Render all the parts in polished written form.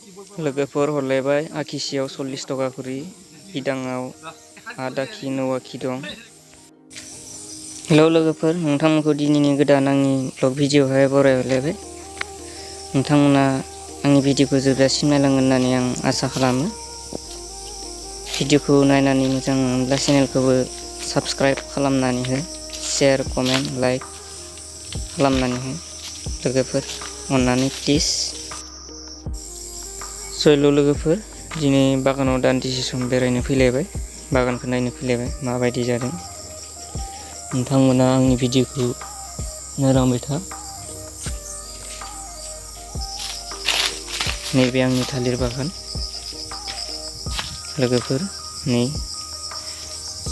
लोगोफोर हरलायबाय आखिसेयाव 40 टका करि हिदाङाव 8 आखि 9 आखि दं। हेलौ लोगोफोर, नोंथांमोनखौ दिनैनि गोदान आंनि ब्लग भिडिअ'आवहाय बरायहरलायबाय। नोंथांमोना आंनि भिडिअ'खौ जोबजासिम नायलांगोन होननानै आं आसा खालामो। भिडिअ'खौ नायनानै मोजां मोनब्ला चेनेलखौबो साबस्क्राइब खालामनानै हो, शेयार, कमेन्ट, लाइक खालामनानै हो लोगोफोर, अननानै प्लिज। सयल' लोगोफोर, दिनै बागानाव दान्दिसे सम बेरायनो फैलायबाय, बागानखौ नायनो फैलायबाय माबायदि जादों। नोंथांमोना आंनि भिडिअ'खौ नायलांबाय था। नैबे आंनि थालिर बागान लोगोफोर, नै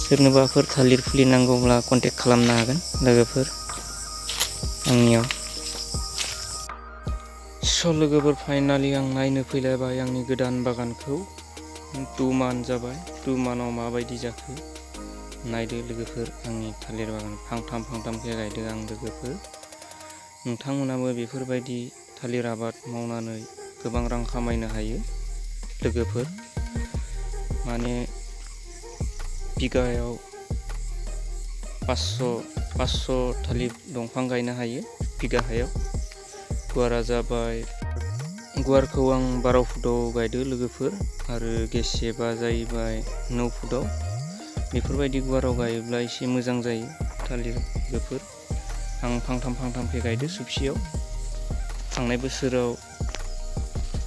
सोरनोबाफोर थालिर फुलि नांगौब्ला कन्टेक्ट खालामनो हागोन लोगोफोर आंनियाव। स' लोगोफोर, फाइनालि आं नायनो फैलायबाय आंनि गोदान बागानखौ। 2 मान्थ जाबाय। 2 मान्थआव माबायदि जाखो नायदो लोगोफोर। आंनि थालिर बागान फांथामखे गायदों आं लोगोफोर। नोंथांमोनाबो बेफोरबायदि थालिर आबाद मावनानै गोबां रां खामायनो हायो लोगोफोर। माने बिगायाव 500 थालिर दंफां गायनो हायो बिगा हायाव। गुवारा जाबाय, गुवारखौ आं 12 फुटाव गायदो लोगोफोर, आरो गेसेबा जाहैबाय 9 फुटाव। बेफोरबायदि गुवाराव गायोब्ला एसे मोजां जायो थालिर लोगोफोर। आं फांथामखे गायदो सबसेयाव। थांनाय बोसोराव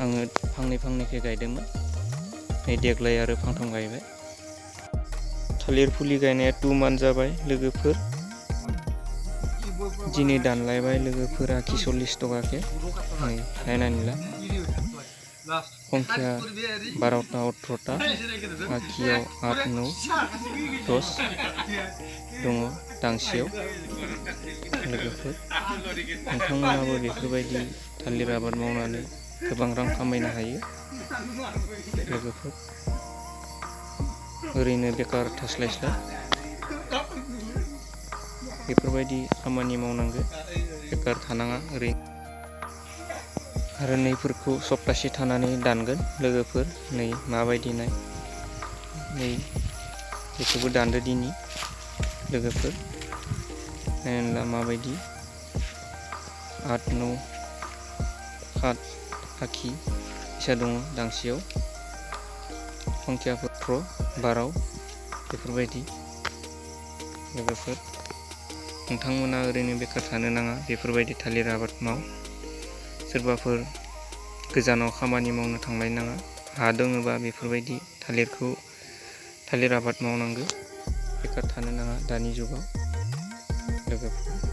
आङो फांनैखे गायदोंमोन, नै देग्लाय आरो फांथाम गायबाय। थालिर फुलि गायनाया 2 मान्थ जाबाय लोगोफोर। दिनै दानलायबाय लोगोफोर आखि 40 टकाके। नै नायनानै ला, खंखिया 12टा 18टा, आखियाव 8, 9, 10 दङ दांसेयाव लोगोफोर। नोंथांमोनाबो बेफोरबायदि थालिर आबाद मावनानै गोबां रां खामायनो हायो लोगोफोर। ओरैनो बेकार थास्लायस्लाय बेफोरबायदि खामानि मावनांगौ, बेकार थानाङा ओरैनो। आरो नैफोरखौ सप्तासे थानानै दानगोन लोगोफोर। नै माबायदि नाय, नै बेखौबो दानदो दिनै लोगोफोर। नायनानै ला माबायदि 8, 9, 7 आखि फैसा दङ दांसेयाव। खंखियाफोर 12 बेफोरबायदि लोगोफोर। नोंथांमोना ओरैनो बेकार थानो नाङा, बेफोरबायदि थालिर आबाद माव। सोरबाफोर गोजानाव खामानि मावनो थांलायनाङा। हा दङबा बेफोरबायदि थालिर आबाद मावनांगौ, बेकार थानो नाङा दानि जुगाव लोगोफोर।